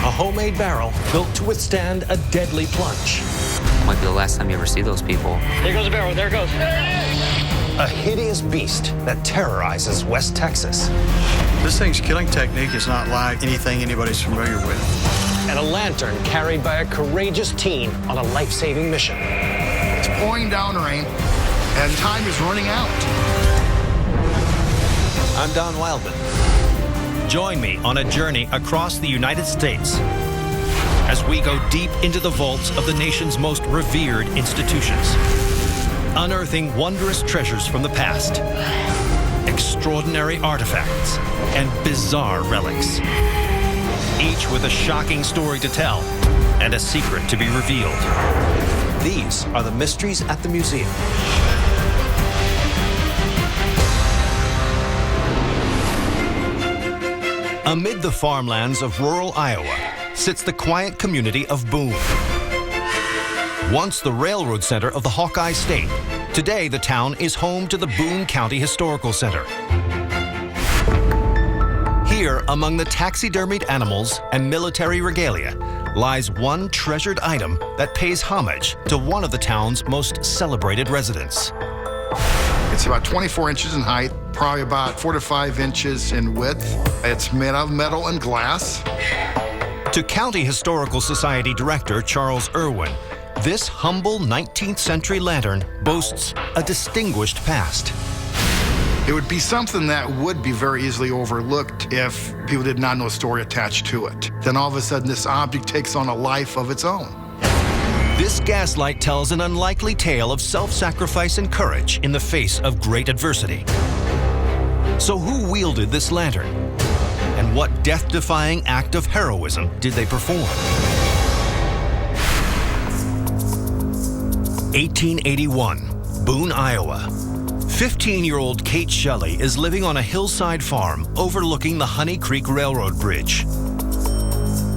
a homemade barrel built to withstand a deadly plunge. Might be the last time you ever see those people. There goes the barrel, there it goes. A hideous beast that terrorizes West Texas. This thing's killing technique is not like anything anybody's familiar with. And a lantern carried by a courageous teen on a life-saving mission. It's pouring down rain, and time is running out. I'm Don Wildman. Join me on a journey across the United States as we go deep into the vaults of the nation's most revered institutions, unearthing wondrous treasures from the past, extraordinary artifacts, and bizarre relics, each with a shocking story to tell and a secret to be revealed. These are the mysteries at the museum. Amid the farmlands of rural Iowa sits the quiet community of Boone. Once the railroad center of the Hawkeye State, today the town is home to the Boone County Historical Center. Here, among the taxidermied animals and military regalia, lies one treasured item that pays homage to one of the town's most celebrated residents. It's about 24 inches in height, probably about 4 to 5 inches in width. It's made of metal and glass. To County Historical Society Director Charles Irwin, this humble 19th century lantern boasts a distinguished past. It would be something that would be very easily overlooked if people did not know a story attached to it. Then all of a sudden, this object takes on a life of its own. This gaslight tells an unlikely tale of self-sacrifice and courage in the face of great adversity. So who wielded this lantern? And what death-defying act of heroism did they perform? 1881, Boone, Iowa. 15-year-old Kate Shelley is living on a hillside farm overlooking the Honey Creek Railroad Bridge.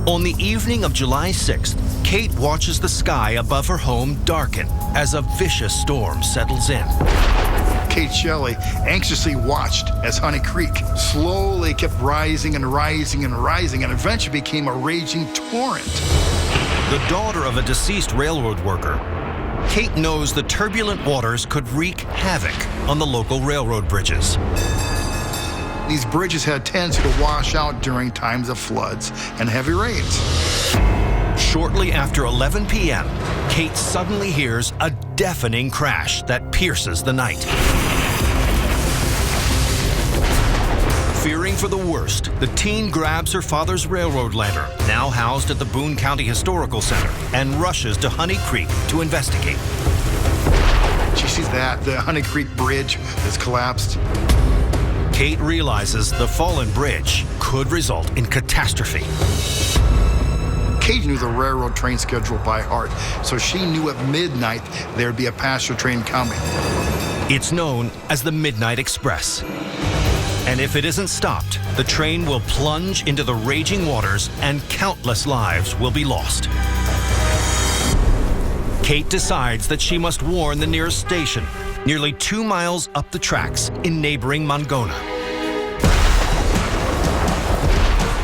On the evening of July 6th, Kate watches the sky above her home darken as a vicious storm settles in. Kate Shelley anxiously watched as Honey Creek slowly kept rising and rising and rising and eventually became a raging torrent. The daughter of a deceased railroad worker, Kate knows the turbulent waters could wreak havoc on the local railroad bridges. These bridges had a tendency to wash out during times of floods and heavy rains. Shortly after 11 p.m., Kate suddenly hears a deafening crash that pierces the night. Fearing for the worst, the teen grabs her father's railroad lantern, now housed at the Boone County Historical Center, and rushes to Honey Creek to investigate. She sees that the Honey Creek Bridge has collapsed. Kate realizes the fallen bridge could result in catastrophe. Kate knew the railroad train schedule by heart, so she knew at midnight there'd be a passenger train coming. It's known as the Midnight Express. And if it isn't stopped, the train will plunge into the raging waters and countless lives will be lost. Kate decides that she must warn the nearest station, nearly 2 miles up the tracks in neighboring Mongona.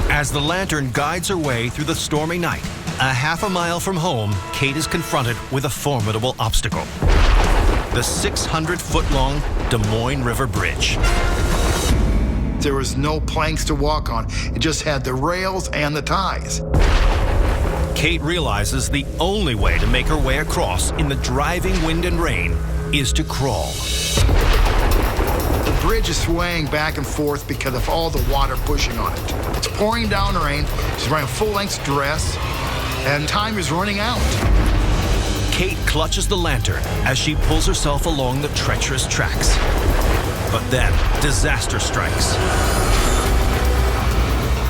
As the lantern guides her way through the stormy night, a half a mile from home, Kate is confronted with a formidable obstacle: the 600-foot-long Des Moines River Bridge. There was no planks to walk on. It just had the rails and the ties. Kate realizes the only way to make her way across in the driving wind and rain is to crawl. The bridge is swaying back and forth because of all the water pushing on it. It's pouring down rain. She's wearing a full-length dress, and time is running out. Kate clutches the lantern as she pulls herself along the treacherous tracks. But then, disaster strikes.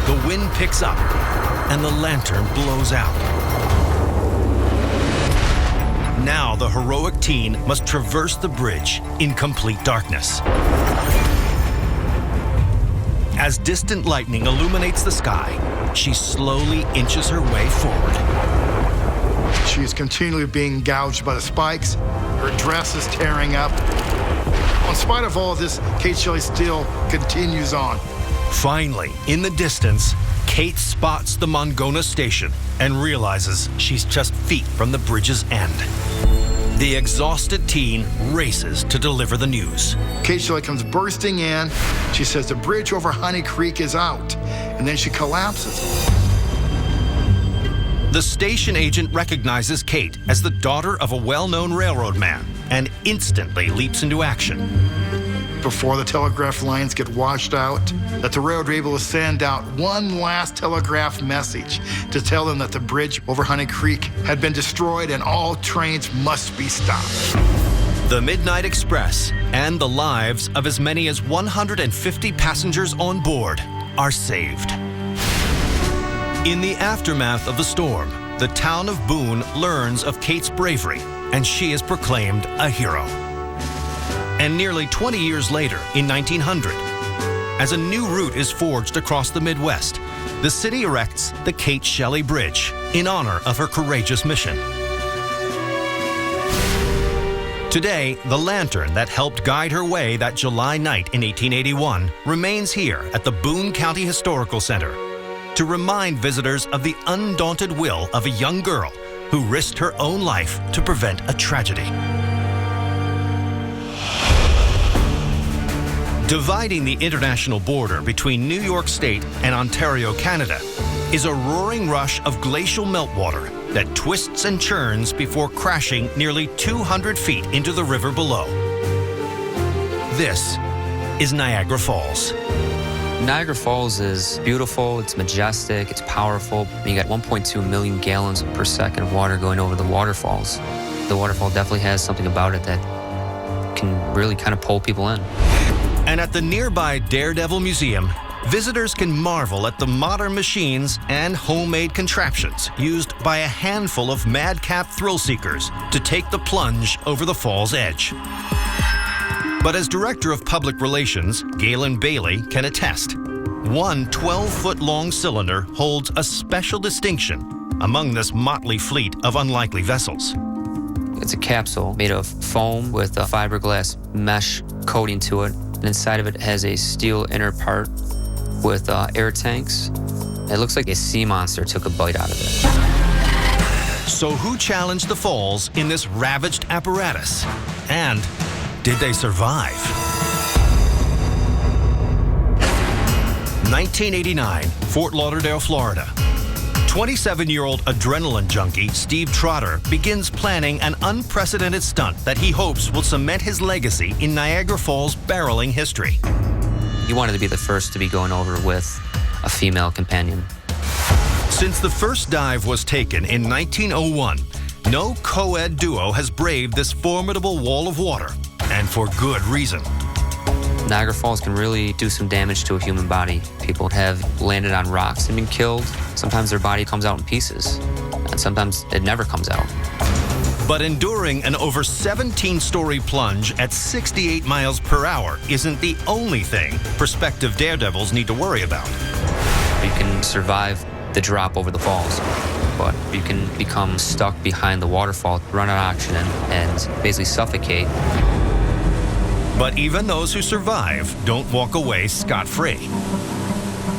The wind picks up, and the lantern blows out. Now the heroic teen must traverse the bridge in complete darkness. As distant lightning illuminates the sky, she slowly inches her way forward. She is continually being gouged by the spikes. Her dress is tearing up. In spite of all of this, Kate Shelley still continues on. Finally, in the distance, Kate spots the Mongona station and realizes she's just feet from the bridge's end. The exhausted teen races to deliver the news. Kate Shelley comes bursting in. She says the bridge over Honey Creek is out, and then she collapses. The station agent recognizes Kate as the daughter of a well-known railroad man and instantly leaps into action. Before the telegraph lines get washed out, that the railroad were able to send out one last telegraph message to tell them that the bridge over Honey Creek had been destroyed and all trains must be stopped. The Midnight Express and the lives of as many as 150 passengers on board are saved. In the aftermath of the storm, the town of Boone learns of Kate's bravery, and she is proclaimed a hero. And nearly 20 years later, in 1900, as a new route is forged across the Midwest, the city erects the Kate Shelley Bridge in honor of her courageous mission. Today, the lantern that helped guide her way that July night in 1881 remains here at the Boone County Historical Center to remind visitors of the undaunted will of a young girl who risked her own life to prevent a tragedy. Dividing the international border between New York State and Ontario, Canada, is a roaring rush of glacial meltwater that twists and churns before crashing nearly 200 feet into the river below. This is Niagara Falls. Niagara Falls is beautiful, it's majestic, it's powerful. You got 1.2 million gallons per second of water going over the waterfalls. The waterfall definitely has something about it that can really kind of pull people in. And at the nearby Daredevil Museum, visitors can marvel at the modern machines and homemade contraptions used by a handful of madcap thrill seekers to take the plunge over the fall's edge. But as Director of Public Relations, Galen Bailey can attest, one 12-foot-long cylinder holds a special distinction among this motley fleet of unlikely vessels. It's a capsule made of foam with a fiberglass mesh coating to it. And inside of it has a steel inner part with air tanks. It looks like a sea monster took a bite out of it. So who challenged the falls in this ravaged apparatus? And did they survive? 1989, Fort Lauderdale, Florida. 27-year-old adrenaline junkie Steve Trotter begins planning an unprecedented stunt that he hopes will cement his legacy in Niagara Falls barreling history. He wanted to be the first to be going over with a female companion. Since the first dive was taken in 1901, no co-ed duo has braved this formidable wall of water, and for good reason. Niagara Falls can really do some damage to a human body. People have landed on rocks and been killed. Sometimes their body comes out in pieces, and sometimes it never comes out. But enduring an over 17-story plunge at 68 miles per hour isn't the only thing prospective daredevils need to worry about. You can survive the drop over the falls, but you can become stuck behind the waterfall, run out of oxygen, and basically suffocate. But even those who survive don't walk away scot-free.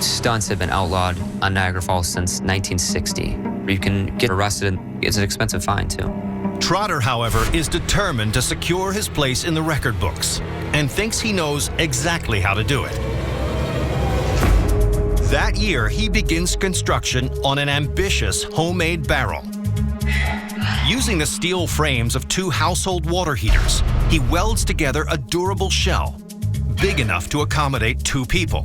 Stunts have been outlawed on Niagara Falls since 1960. You can get arrested, and it's an expensive fine, too. Trotter, however, is determined to secure his place in the record books and thinks he knows exactly how to do it. That year, he begins construction on an ambitious homemade barrel. Using the steel frames of 2 household water heaters, he welds together a durable shell, big enough to accommodate 2 people.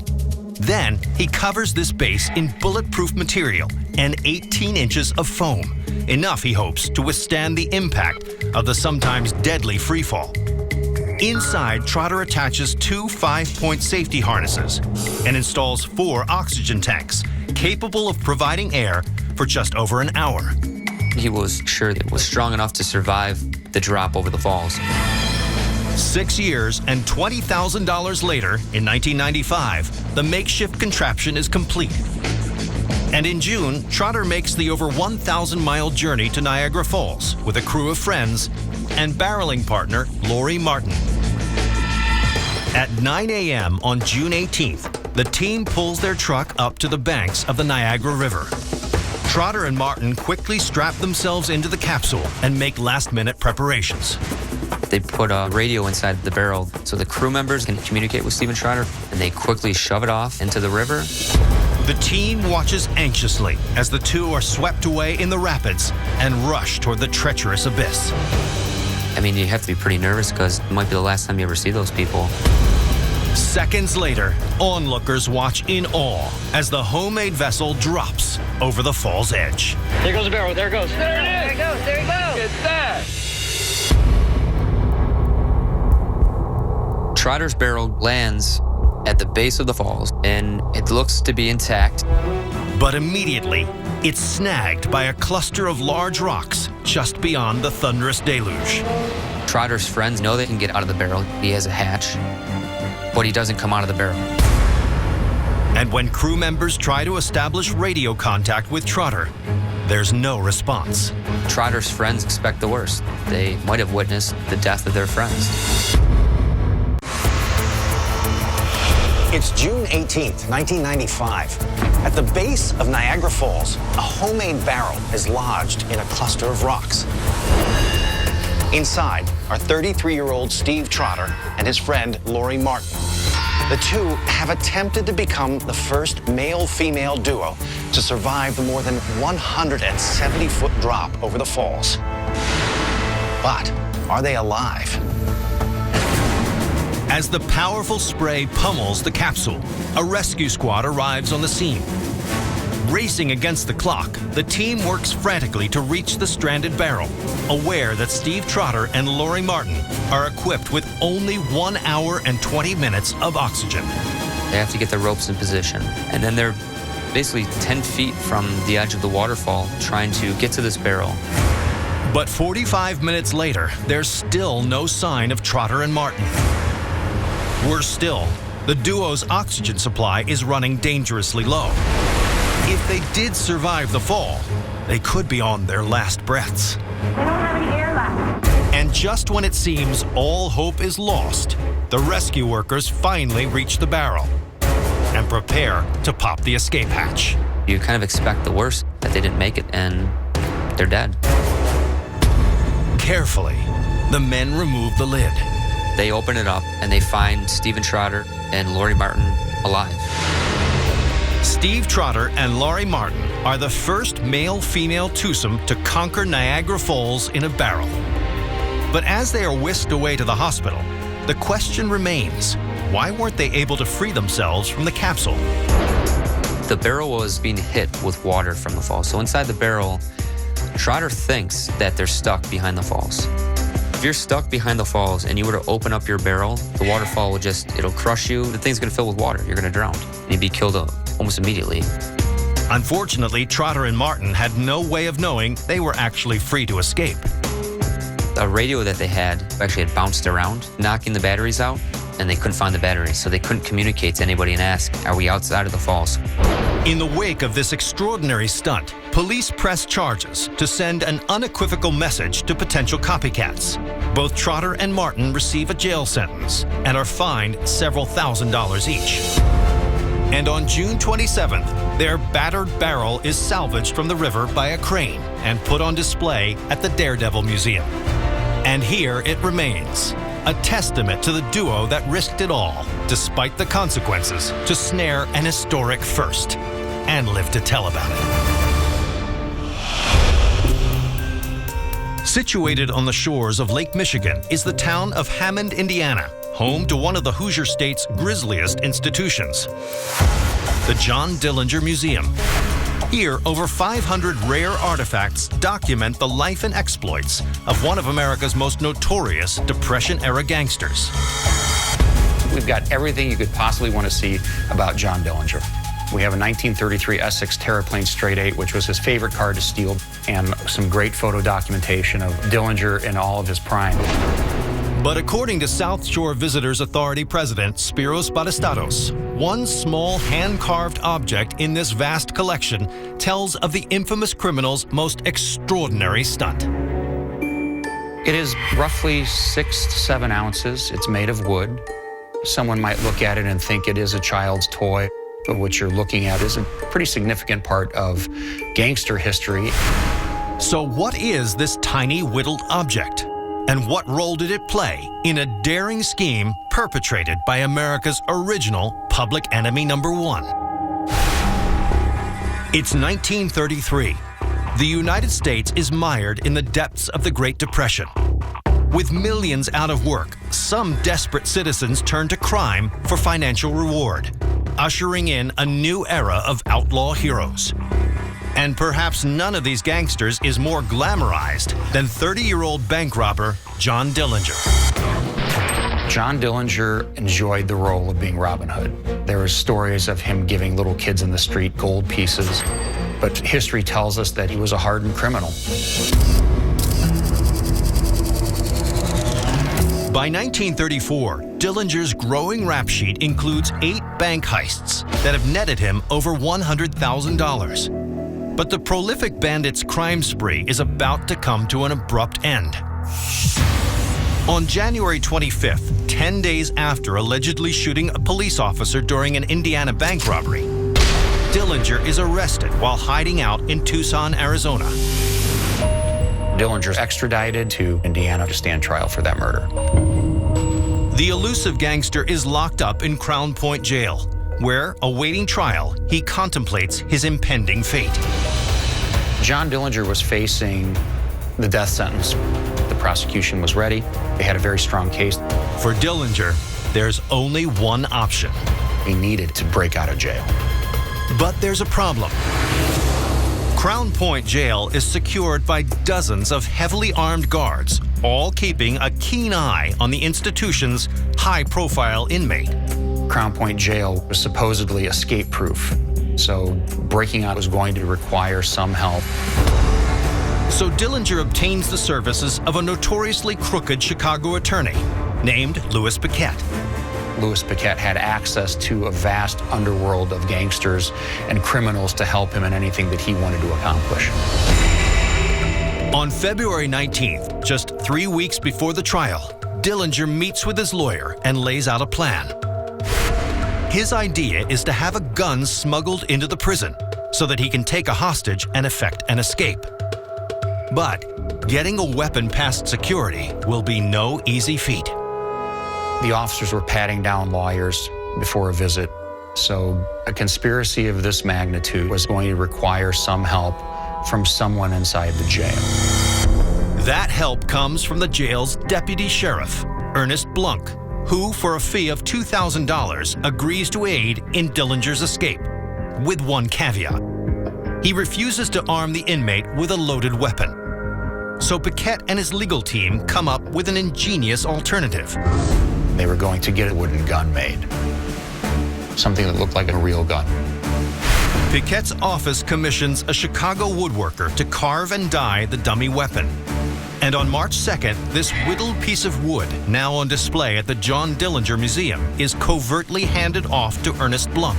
Then, he covers this base in bulletproof material and 18 inches of foam, enough, he hopes, to withstand the impact of the sometimes deadly freefall. Inside, Trotter attaches 2 5-point safety harnesses and installs 4 oxygen tanks, capable of providing air for just over an hour. He was sure that it was strong enough to survive the drop over the falls. 6 years and $20,000 later, in 1995, the makeshift contraption is complete. And in June, Trotter makes the over 1,000-mile journey to Niagara Falls with a crew of friends and barreling partner Lori Martin. At 9 a.m. on June 18th, the team pulls their truck up to the banks of the Niagara River. Trotter and Martin quickly strap themselves into the capsule and make last-minute preparations. They put a radio inside the barrel so the crew members can communicate with Steven Trotter, and they quickly shove it off into the river. The team watches anxiously as the two are swept away in the rapids and rush toward the treacherous abyss. I mean, you have to be pretty nervous because it might be the last time you ever see those people. Seconds later, onlookers watch in awe as the homemade vessel drops over the fall's edge. There goes the barrel. There it goes. There it is. There it goes. There it goes. It's that. Trotter's barrel lands at the base of the falls, and it looks to be intact. But immediately, it's snagged by a cluster of large rocks just beyond the thunderous deluge. Trotter's friends know they can get out of the barrel. He has a hatch, but he doesn't come out of the barrel. And when crew members try to establish radio contact with Trotter, there's no response. Trotter's friends expect the worst. They might have witnessed the death of their friends. It's June 18th, 1995. At the base of Niagara Falls, a homemade barrel is lodged in a cluster of rocks. Inside are 33-year-old Steve Trotter and his friend Lori Martin. The two have attempted to become the first male-female duo to survive the more than 170-foot drop over the falls. But are they alive? As the powerful spray pummels the capsule, a rescue squad arrives on the scene. Racing against the clock, the team works frantically to reach the stranded barrel, aware that Steve Trotter and Lori Martin are equipped with only 1 hour and 20 minutes of oxygen. They have to get the ropes in position, and then they're basically 10 feet from the edge of the waterfall trying to get to this barrel. But 45 minutes later, there's still no sign of Trotter and Martin. Worse still, the duo's oxygen supply is running dangerously low. If they did survive the fall, they could be on their last breaths. They don't have any air left. And just when it seems all hope is lost, the rescue workers finally reach the barrel and prepare to pop the escape hatch. You kind of expect the worst, that they didn't make it and they're dead. Carefully, the men remove the lid. They open it up and they find Steven Trotter and Lori Martin alive. Steve Trotter and Lori Martin are the first male-female twosome to conquer Niagara Falls in a barrel. But as they are whisked away to the hospital, the question remains, why weren't they able to free themselves from the capsule? The barrel was being hit with water from the falls. So inside the barrel, Trotter thinks that they're stuck behind the falls. If you're stuck behind the falls and you were to open up your barrel, the waterfall will it'll crush you. The thing's gonna fill with water. You're gonna drown. And you'd be killed almost immediately. Unfortunately, Trotter and Martin had no way of knowing they were actually free to escape. A radio that they had actually had bounced around, knocking the batteries out, and they couldn't find the batteries. So they couldn't communicate to anybody and ask, are we outside of the falls? In the wake of this extraordinary stunt, police press charges to send an unequivocal message to potential copycats. Both Trotter and Martin receive a jail sentence and are fined several $1,000s each. And on June 27th, their battered barrel is salvaged from the river by a crane and put on display at the Daredevil Museum. And here it remains, a testament to the duo that risked it all, despite the consequences, to snare an historic first and live to tell about it. Situated on the shores of Lake Michigan is the town of Hammond, Indiana, home to one of the Hoosier State's grisliest institutions, the John Dillinger Museum. Here, over 500 rare artifacts document the life and exploits of one of America's most notorious Depression-era gangsters. We've got everything you could possibly want to see about John Dillinger. We have a 1933 Essex Terraplane Straight 8, which was his favorite car to steal, and some great photo documentation of Dillinger in all of his prime. But according to South Shore Visitors Authority President Spiros Batistatos, one small hand-carved object in this vast collection tells of the infamous criminal's most extraordinary stunt. It is roughly 6 to 7 ounces. It's made of wood. Someone might look at it and think it is a child's toy, but what you're looking at is a pretty significant part of gangster history. So what is this tiny whittled object? And what role did it play in a daring scheme perpetrated by America's original public enemy number one? It's 1933. The United States is mired in the depths of the Great Depression. With millions out of work, some desperate citizens turn to crime for financial reward, ushering in a new era of outlaw heroes. And perhaps none of these gangsters is more glamorized than 30-year-old bank robber John Dillinger. John Dillinger enjoyed the role of being Robin Hood. There were stories of him giving little kids in the street gold pieces, but history tells us that he was a hardened criminal. By 1934, Dillinger's growing rap sheet includes 8 bank heists that have netted him over $100,000. But the prolific bandit's crime spree is about to come to an abrupt end. On January 25th, 10 days after allegedly shooting a police officer during an Indiana bank robbery, Dillinger is arrested while hiding out in Tucson, Arizona. Dillinger's extradited to Indiana to stand trial for that murder. The elusive gangster is locked up in Crown Point Jail, where, awaiting trial, he contemplates his impending fate. John Dillinger was facing the death sentence. The prosecution was ready. They had a very strong case. For Dillinger, there's only one option. He needed to break out of jail. But there's a problem. Crown Point Jail is secured by dozens of heavily armed guards, all keeping a keen eye on the institution's high-profile inmate. Crown Point Jail was supposedly escape-proof, so breaking out was going to require some help. So Dillinger obtains the services of a notoriously crooked Chicago attorney named Louis Paquette. Louis Paquette had access to a vast underworld of gangsters and criminals to help him in anything that he wanted to accomplish. On February 19th, just 3 weeks before the trial, Dillinger meets with his lawyer and lays out a plan. His idea is to have a gun smuggled into the prison so that he can take a hostage and effect an escape. But getting a weapon past security will be no easy feat. The officers were patting down lawyers before a visit, so a conspiracy of this magnitude was going to require some help from someone inside the jail. That help comes from the jail's deputy sheriff, Ernest Blunk, who, for a fee of $2,000, agrees to aid in Dillinger's escape, with one caveat. He refuses to arm the inmate with a loaded weapon. So Paquette and his legal team come up with an ingenious alternative. They were going to get a wooden gun made, something that looked like a real gun. Paquette's office commissions a Chicago woodworker to carve and die the dummy weapon. And on March 2nd, this whittled piece of wood, now on display at the John Dillinger Museum, is covertly handed off to Ernest Blunk.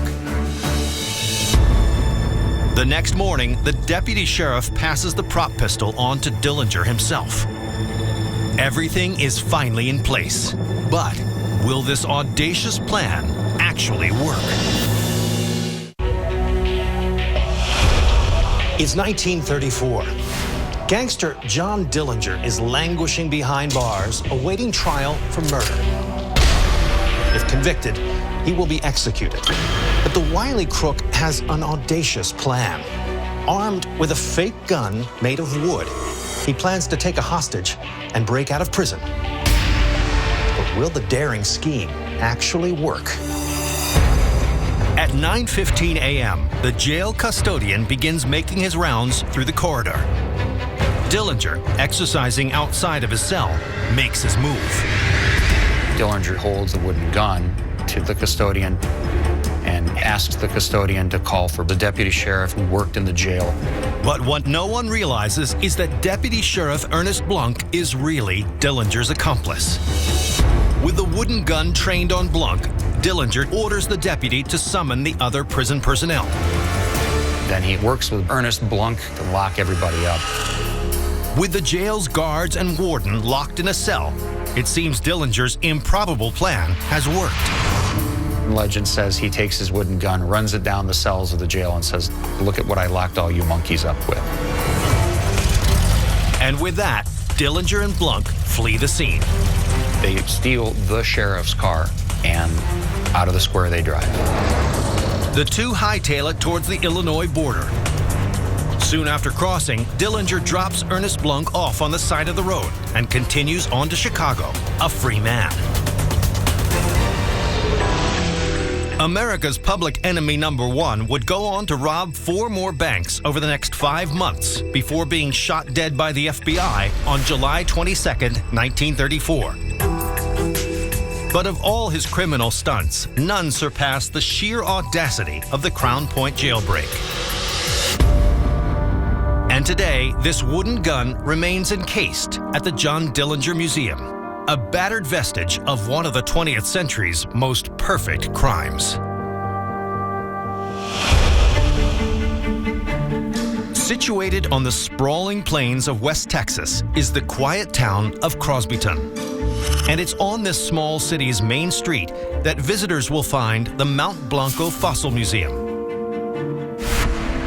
The next morning, the deputy sheriff passes the prop pistol on to Dillinger himself. Everything is finally in place. But will this audacious plan actually work? It's 1934. Gangster John Dillinger is languishing behind bars, awaiting trial for murder. If convicted, he will be executed. But the wily crook has an audacious plan. Armed with a fake gun made of wood, he plans to take a hostage and break out of prison. But will the daring scheme actually work? At 9:15 a.m., the jail custodian begins making his rounds through the corridor. Dillinger, exercising outside of his cell, makes his move. Dillinger holds the wooden gun to the custodian and asks the custodian to call for the deputy sheriff who worked in the jail. But what no one realizes is that Deputy Sheriff Ernest Blunk is really Dillinger's accomplice. With the wooden gun trained on Blunk, Dillinger orders the deputy to summon the other prison personnel. Then he works with Ernest Blunk to lock everybody up. With the jail's guards and warden locked in a cell, it seems Dillinger's improbable plan has worked. Legend says he takes his wooden gun, runs it down the cells of the jail, and says, "Look at what I locked all you monkeys up with." And with that, Dillinger and Blunk flee the scene. They steal the sheriff's car, and out of the square they drive. The two hightail it towards the Illinois border. Soon after crossing, Dillinger drops Ernest Blunk off on the side of the road and continues on to Chicago, a free man. America's public enemy number one would go on to rob 4 more banks over the next 5 months before being shot dead by the FBI on July 22nd, 1934. But of all his criminal stunts, none surpassed the sheer audacity of the Crown Point jailbreak. And today, this wooden gun remains encased at the John Dillinger Museum, a battered vestige of one of the 20th century's most perfect crimes. Situated on the sprawling plains of West Texas is the quiet town of Crosbyton. And it's on this small city's main street that visitors will find the Mount Blanco Fossil Museum.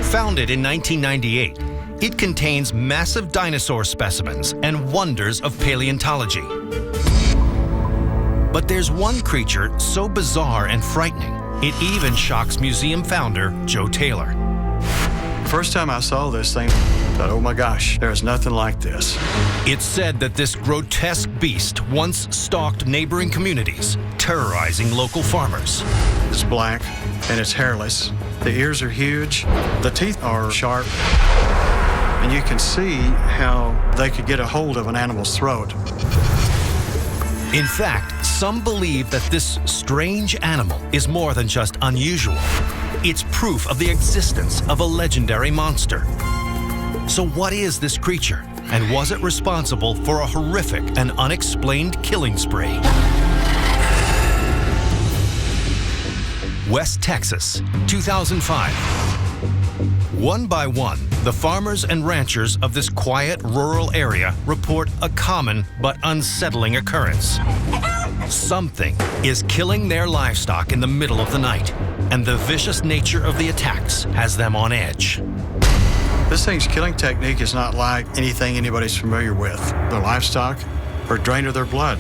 Founded in 1998, it contains massive dinosaur specimens and wonders of paleontology. But there's one creature so bizarre and frightening, it even shocks museum founder Joe Taylor. First time I saw this thing, I thought, oh my gosh, there's nothing like this. It's said that this grotesque beast once stalked neighboring communities, terrorizing local farmers. It's black and it's hairless. The ears are huge. The teeth are sharp. And you can see how they could get a hold of an animal's throat. In fact, some believe that this strange animal is more than just unusual. It's proof of the existence of a legendary monster. So what is this creature? And was it responsible for a horrific and unexplained killing spree? West Texas, 2005. One by one, the farmers and ranchers of this quiet rural area report a common but unsettling occurrence. Something is killing their livestock in the middle of the night, and the vicious nature of the attacks has them on edge. This thing's killing technique is not like anything anybody's familiar with. Their livestock or drain of their blood.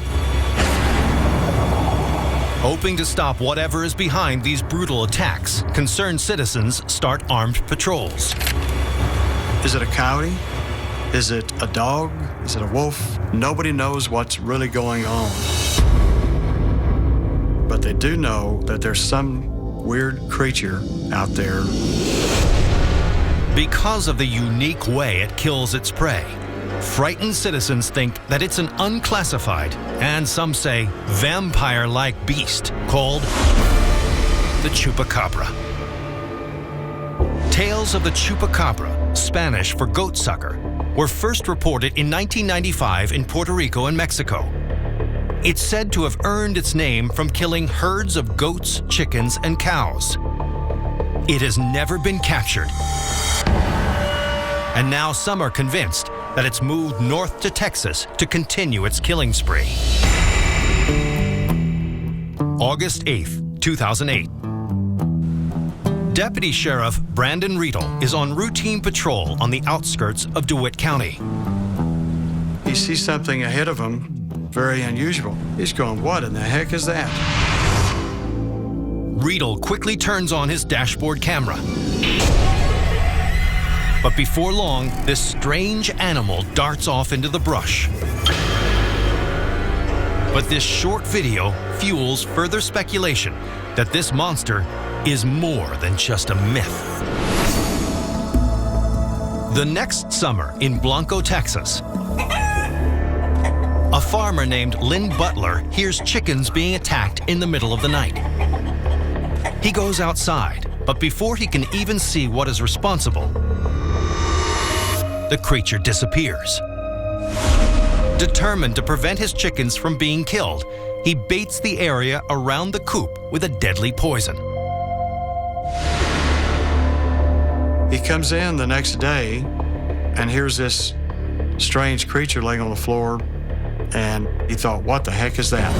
Hoping to stop whatever is behind these brutal attacks, concerned citizens start armed patrols. Is it a coyote? Is it a dog? Is it a wolf? Nobody knows what's really going on. But they do know that there's some weird creature out there. Because of the unique way it kills its prey, frightened citizens think that it's an unclassified, and some say vampire-like beast called the chupacabra. Tales of the chupacabra, Spanish for goat sucker, were first reported in 1995 in Puerto Rico and Mexico. It's said to have earned its name from killing herds of goats, chickens, and cows. It has never been captured. And now some are convinced that it's moved north to Texas to continue its killing spree. August 8th, 2008. Deputy Sheriff Brandon Riedel is on routine patrol on the outskirts of DeWitt County. He sees something ahead of him, very unusual. He's going, what in the heck is that? Riedel quickly turns on his dashboard camera. But before long, this strange animal darts off into the brush. But this short video fuels further speculation that this monster is more than just a myth. The next summer in Blanco, Texas, a farmer named Lynn Butler hears chickens being attacked in the middle of the night. He goes outside, but before he can even see what is responsible, the creature disappears. Determined to prevent his chickens from being killed, he baits the area around the coop with a deadly poison. He comes in the next day and here's this strange creature laying on the floor and he thought, what the heck is that?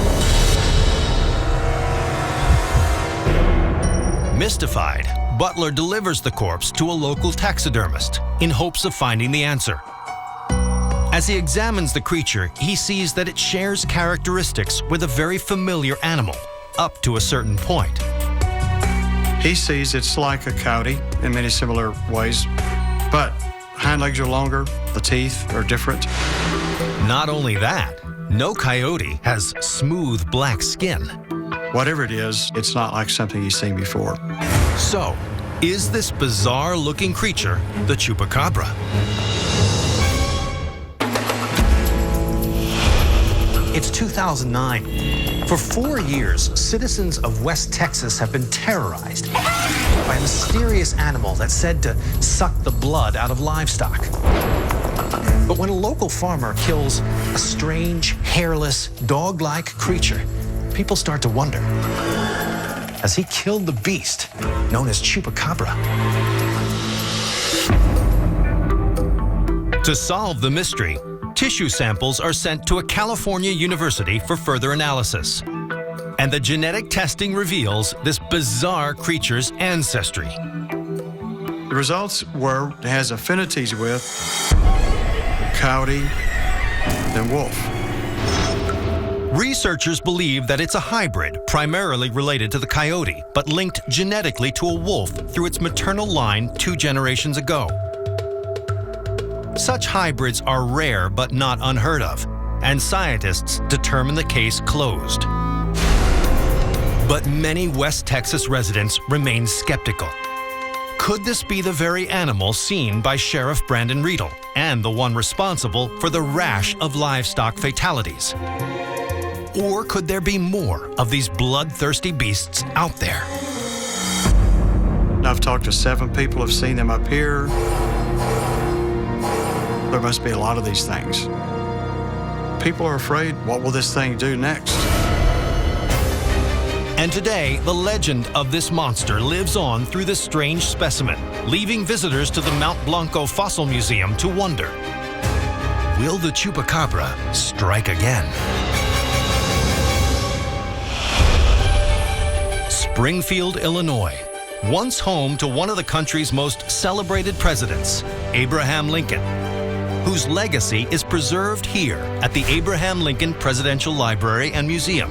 Mystified, Butler delivers the corpse to a local taxidermist in hopes of finding the answer. As he examines the creature, he sees that it shares characteristics with a very familiar animal, up to a certain point. He sees it's like a coyote in many similar ways, but hind legs are longer, the teeth are different. Not only that, no coyote has smooth black skin. Whatever it is, it's not like something you've seen before. So, is this bizarre-looking creature the chupacabra? It's 2009. For 4 years, citizens of West Texas have been terrorized by a mysterious animal that's said to suck the blood out of livestock. But when a local farmer kills a strange, hairless, dog-like creature, people start to wonder, has he killed the beast known as chupacabra? To solve the mystery, tissue samples are sent to a California university for further analysis. And the genetic testing reveals this bizarre creature's ancestry. The results were it has affinities with coyote and wolf. Researchers believe that it's a hybrid, primarily related to the coyote, but linked genetically to a wolf through its maternal line 2 generations ago. Such hybrids are rare but not unheard of, and scientists determine the case closed. But many West Texas residents remain skeptical. Could this be the very animal seen by Sheriff Brandon Riedel and the one responsible for the rash of livestock fatalities? Or could there be more of these bloodthirsty beasts out there? I've talked to 7 people who've seen them up here. There must be a lot of these things. People are afraid, what will this thing do next? And today, the legend of this monster lives on through this strange specimen, leaving visitors to the Mount Blanco Fossil Museum to wonder, will the chupacabra strike again? Springfield, Illinois, once home to one of the country's most celebrated presidents, Abraham Lincoln, whose legacy is preserved here at the Abraham Lincoln Presidential Library and Museum.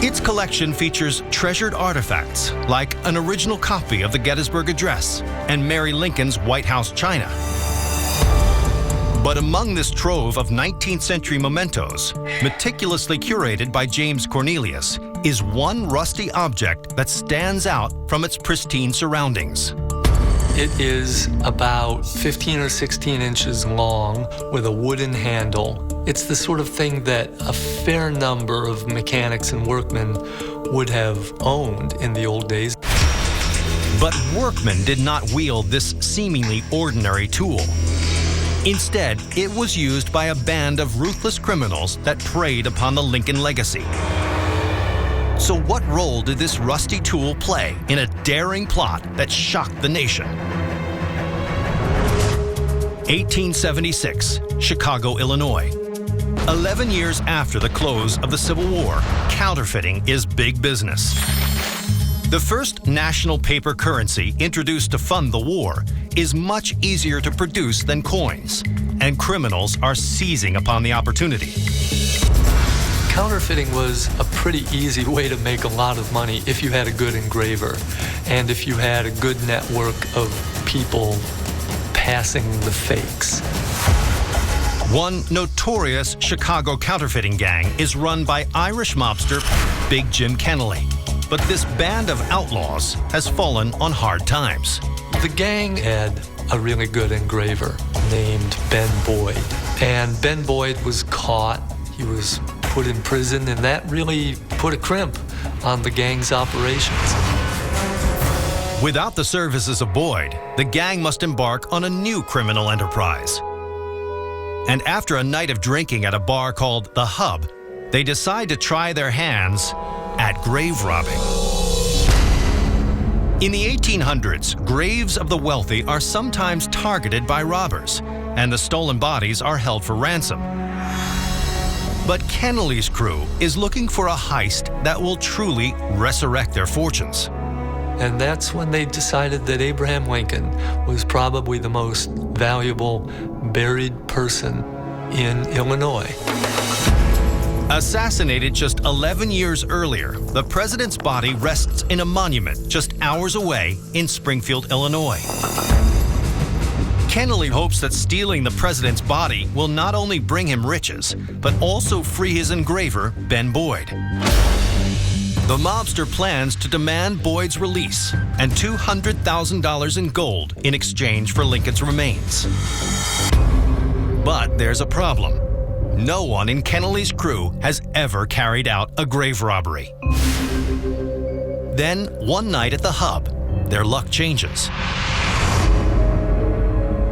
Its collection features treasured artifacts like an original copy of the Gettysburg Address and Mary Lincoln's White House china. But among this trove of 19th century mementos, meticulously curated by James Cornelius, is one rusty object that stands out from its pristine surroundings. It is about 15 or 16 inches long with a wooden handle. It's the sort of thing that a fair number of mechanics and workmen would have owned in the old days. But workmen did not wield this seemingly ordinary tool. Instead, it was used by a band of ruthless criminals that preyed upon the Lincoln legacy. So what role did this rusty tool play in a daring plot that shocked the nation? 1876, Chicago, Illinois. 11 years after the close of the Civil War, counterfeiting is big business. The first national paper currency introduced to fund the war is much easier to produce than coins, and criminals are seizing upon the opportunity. Counterfeiting was a pretty easy way to make a lot of money if you had a good engraver and if you had a good network of people passing the fakes. One notorious Chicago counterfeiting gang is run by Irish mobster Big Jim Kennelly. But this band of outlaws has fallen on hard times. The gang had a really good engraver named Ben Boyd. And Ben Boyd was caught. He was put in prison, and that really put a crimp on the gang's operations. Without the services of Boyd, the gang must embark on a new criminal enterprise. And after a night of drinking at a bar called The Hub, they decide to try their hands at grave robbing. In the 1800s, graves of the wealthy are sometimes targeted by robbers, and the stolen bodies are held for ransom. But Kennelly's crew is looking for a heist that will truly resurrect their fortunes. And that's when they decided that Abraham Lincoln was probably the most valuable buried person in Illinois. Assassinated just 11 years earlier, the president's body rests in a monument just hours away in Springfield, Illinois. Kennelly hopes that stealing the president's body will not only bring him riches, but also free his engraver, Ben Boyd. The mobster plans to demand Boyd's release and $200,000 in gold in exchange for Lincoln's remains. But there's a problem. No one in Kennelly's crew has ever carried out a grave robbery. Then, one night at the hub, their luck changes.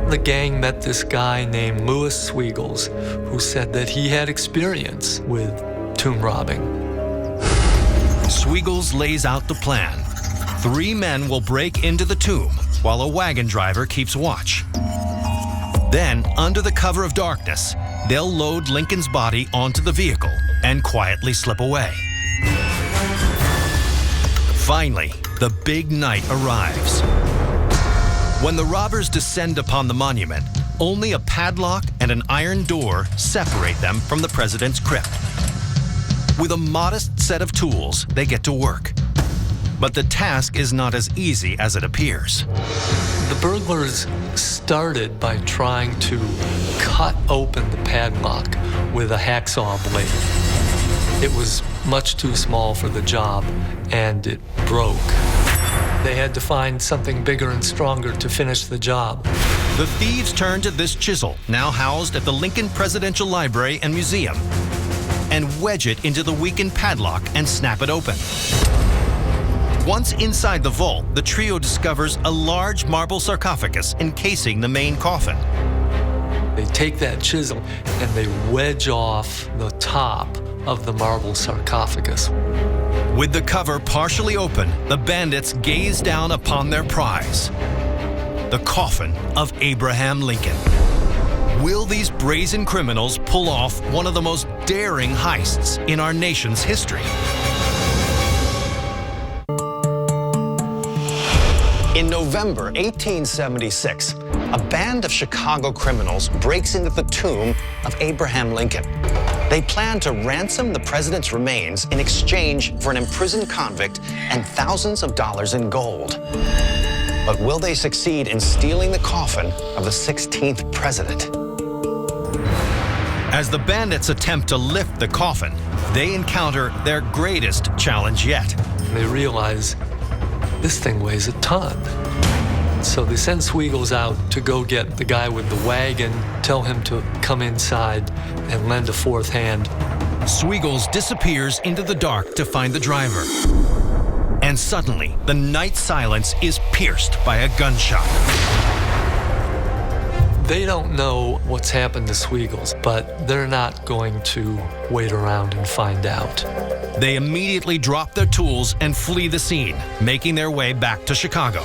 The gang met this guy named Louis Sweegles, who said that he had experience with tomb robbing. Sweegles lays out the plan. 3 men will break into the tomb while a wagon driver keeps watch. Then, under the cover of darkness, they'll load Lincoln's body onto the vehicle and quietly slip away. Finally, the big night arrives. When the robbers descend upon the monument, only a padlock and an iron door separate them from the president's crypt. With a modest set of tools, they get to work. But the task is not as easy as it appears. The burglars started by trying to cut open the padlock with a hacksaw blade. It was much too small for the job, and it broke. They had to find something bigger and stronger to finish the job. The thieves turn to this chisel, now housed at the Lincoln Presidential Library and Museum, and wedge it into the weakened padlock and snap it open. Once inside the vault, the trio discovers a large marble sarcophagus encasing the main coffin. They take that chisel and they wedge off the top of the marble sarcophagus. With the cover partially open, the bandits gaze down upon their prize, the coffin of Abraham Lincoln. Will these brazen criminals pull off one of the most daring heists in our nation's history? In November 1876, a band of Chicago criminals breaks into the tomb of Abraham Lincoln. They plan to ransom the president's remains in exchange for an imprisoned convict and thousands of dollars in gold. But will they succeed in stealing the coffin of the 16th president? As the bandits attempt to lift the coffin, they encounter their greatest challenge yet. They realize this thing weighs a ton. So they send Sweegles out to go get the guy with the wagon, tell him to come inside and lend a fourth hand. Sweegles disappears into the dark to find the driver. And suddenly, the night silence is pierced by a gunshot. They don't know what's happened to Sweegles, but they're not going to wait around and find out. They immediately drop their tools and flee the scene, making their way back to Chicago.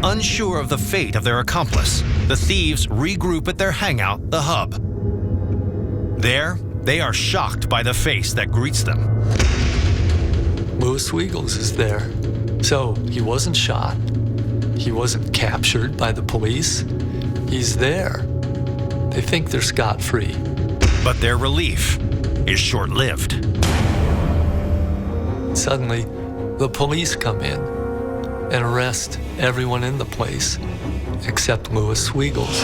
Unsure of the fate of their accomplice, the thieves regroup at their hangout, the Hub. There, they are shocked by the face that greets them. Louis Sweegles is there. So he wasn't shot. He wasn't captured by the police. He's there. They think they're scot-free. But their relief is short-lived. Suddenly, the police come in and arrest everyone in the place except Louis Sweegles.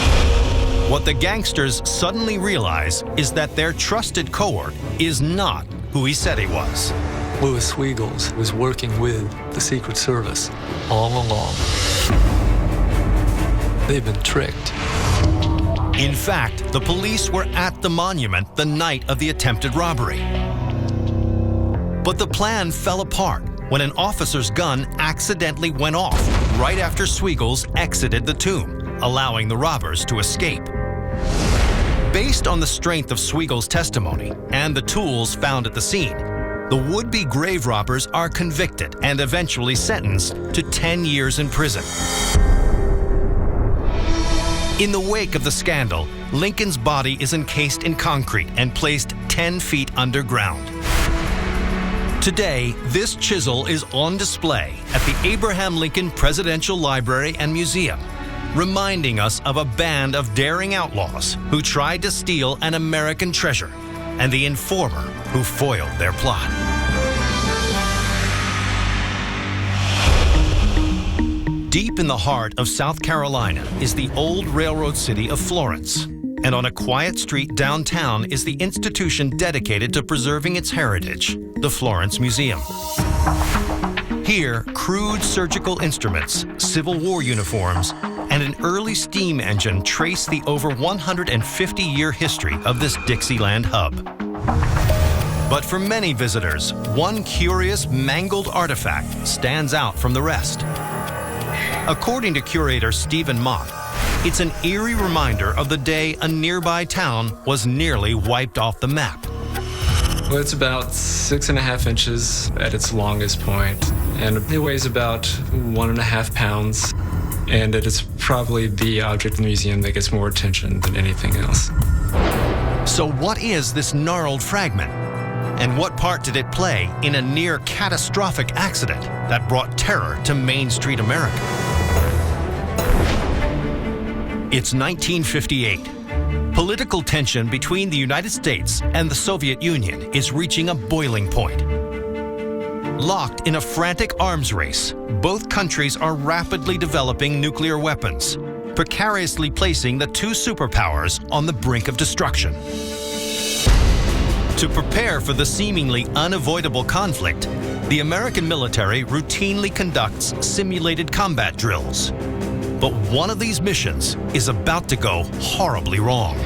What the gangsters suddenly realize is that their trusted cohort is not who he said he was. Louis Sweegles was working with the Secret Service all along. They've been tricked. In fact, the police were at the monument the night of the attempted robbery. But the plan fell apart when an officer's gun accidentally went off right after Sweegles exited the tomb, allowing the robbers to escape. Based on the strength of Sweegles' testimony and the tools found at the scene, the would-be grave robbers are convicted and eventually sentenced to 10 years in prison. In the wake of the scandal, Lincoln's body is encased in concrete and placed 10 feet underground. Today, this chisel is on display at the Abraham Lincoln Presidential Library and Museum, reminding us of a band of daring outlaws who tried to steal an American treasure and the informer who foiled their plot. Deep in the heart of South Carolina is the old railroad city of Florence. And on a quiet street downtown is the institution dedicated to preserving its heritage, the Florence Museum. Here, crude surgical instruments, Civil War uniforms, and an early steam engine trace the over 150-year history of this Dixieland hub. But for many visitors, one curious, mangled artifact stands out from the rest. According to curator Stephen Mott, it's an eerie reminder of the day a nearby town was nearly wiped off the map. Well, it's about 6.5 inches at its longest point, and it weighs about 1.5 pounds, and it is probably the object in the museum that gets more attention than anything else. So what is this gnarled fragment? And what part did it play in a near catastrophic accident that brought terror to Main Street America? It's 1958. Political tension between the United States and the Soviet Union is reaching a boiling point. Locked in a frantic arms race, both countries are rapidly developing nuclear weapons, precariously placing the two superpowers on the brink of destruction. To prepare for the seemingly unavoidable conflict, the American military routinely conducts simulated combat drills. But one of these missions is about to go horribly wrong.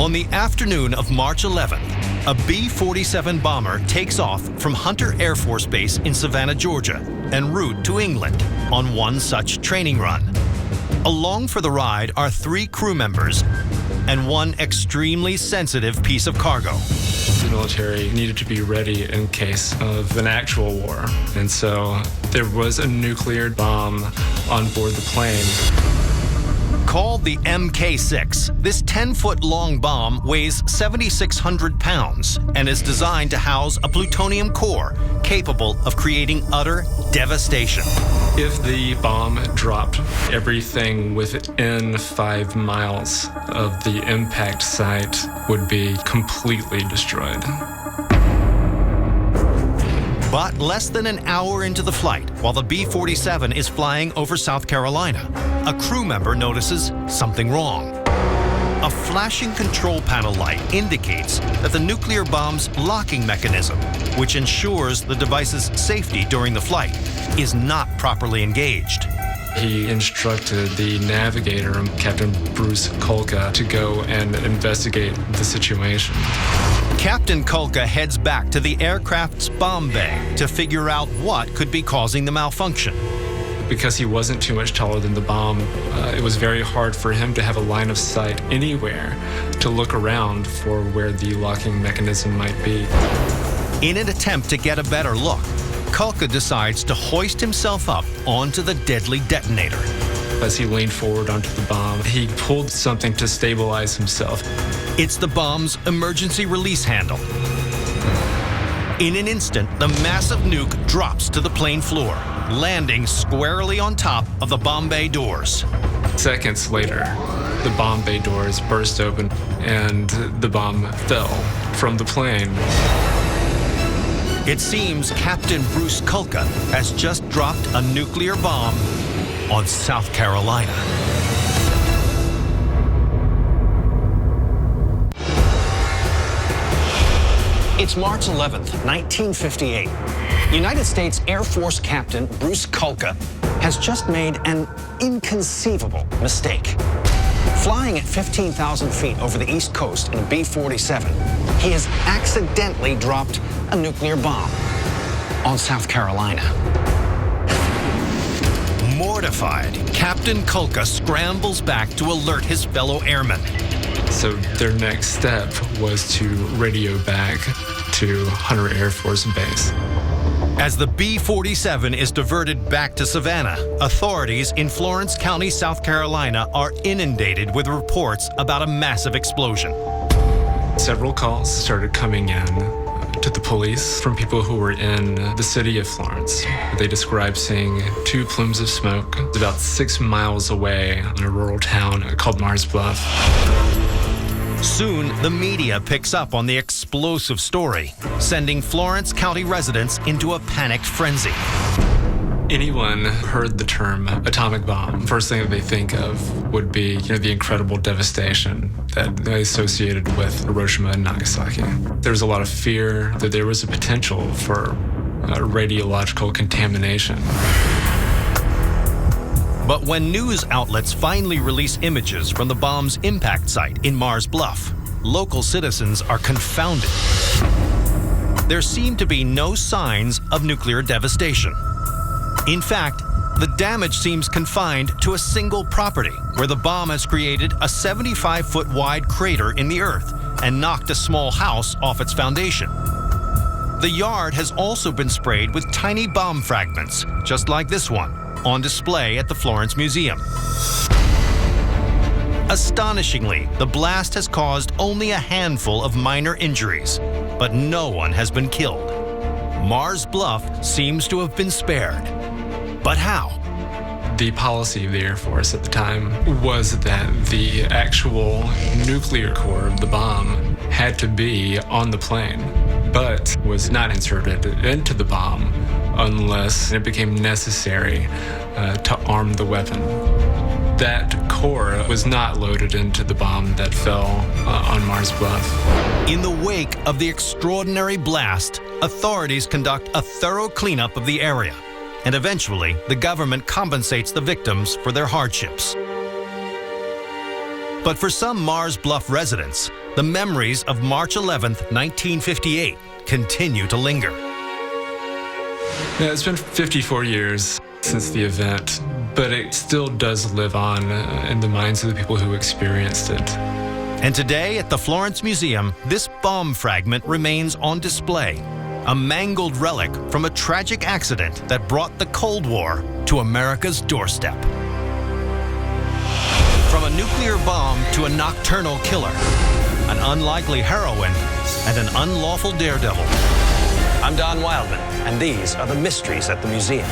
On the afternoon of March 11th, a B-47 bomber takes off from Hunter Air Force Base in Savannah, Georgia, en route to England on one such training run. Along for the ride are 3 crew members and one extremely sensitive piece of cargo. The military needed to be ready in case of an actual war, and so there was a nuclear bomb on board the plane. Called the MK6, this 10-foot-long bomb weighs 7,600 pounds and is designed to house a plutonium core capable of creating utter devastation. If the bomb dropped, everything within 5 miles of the impact site would be completely destroyed. But less than an hour into the flight, while the B-47 is flying over South Carolina, a crew member notices something wrong. A flashing control panel light indicates that the nuclear bomb's locking mechanism, which ensures the device's safety during the flight, is not properly engaged. He instructed the navigator, Captain Bruce Kolka, to go and investigate the situation. Captain Kolka heads back to the aircraft's bomb bay to figure out what could be causing the malfunction. Because he wasn't too much taller than the bomb, it was very hard for him to have a line of sight anywhere to look around for where the locking mechanism might be. In an attempt to get a better look, Kolka decides to hoist himself up onto the deadly detonator. As he leaned forward onto the bomb, he pulled something to stabilize himself. It's the bomb's emergency release handle. In an instant, the massive nuke drops to the plane floor, landing squarely on top of the bomb bay doors. Seconds later, the bomb bay doors burst open and the bomb fell from the plane. It seems Captain Bruce Kolka has just dropped a nuclear bomb on South Carolina. It's March 11th, 1958. United States Air Force Captain Bruce Kolka has just made an inconceivable mistake. Flying at 15,000 feet over the East Coast in a B-47, he has accidentally dropped a nuclear bomb on South Carolina. Mortified, Captain Kolka scrambles back to alert his fellow airmen. So their next step was to radio back to Hunter Air Force Base. As the B-47 is diverted back to Savannah, authorities in Florence County, South Carolina are inundated with reports about a massive explosion. Several calls started coming in to the police from people who were in the city of Florence. They described seeing two plumes of smoke about 6 miles away in a rural town called Mars Bluff. Soon, the media picks up on the explosive story, sending Florence County residents into a panicked frenzy. Anyone heard the term atomic bomb, first thing that they think of would be, the incredible devastation that they associated with Hiroshima and Nagasaki. There was a lot of fear that there was a potential for radiological contamination. But when news outlets finally release images from the bomb's impact site in Mars Bluff, local citizens are confounded. There seem to be no signs of nuclear devastation. In fact, the damage seems confined to a single property where the bomb has created a 75-foot wide crater in the earth and knocked a small house off its foundation. The yard has also been sprayed with tiny bomb fragments, just like this one, on display at the Florence Museum. Astonishingly, the blast has caused only a handful of minor injuries, but no one has been killed. Mars Bluff seems to have been spared. But how? The policy of the Air Force at the time was that the actual nuclear core of the bomb had to be on the plane, but was not inserted into the bomb unless it became necessary to arm the weapon. That core was not loaded into the bomb that fell on Mars Bluff. In the wake of the extraordinary blast, authorities conduct a thorough cleanup of the area, and eventually the government compensates the victims for their hardships. But for some Mars Bluff residents, the memories of March 11th, 1958 continue to linger. Yeah, it's been 54 years since the event, but it still does live on in the minds of the people who experienced it. And today at the Florence Museum, this bomb fragment remains on display, a mangled relic from a tragic accident that brought the Cold War to America's doorstep. From a nuclear bomb to a nocturnal killer, an unlikely heroine, and an unlawful daredevil. I'm Don Wildman, and these are the mysteries at the museum.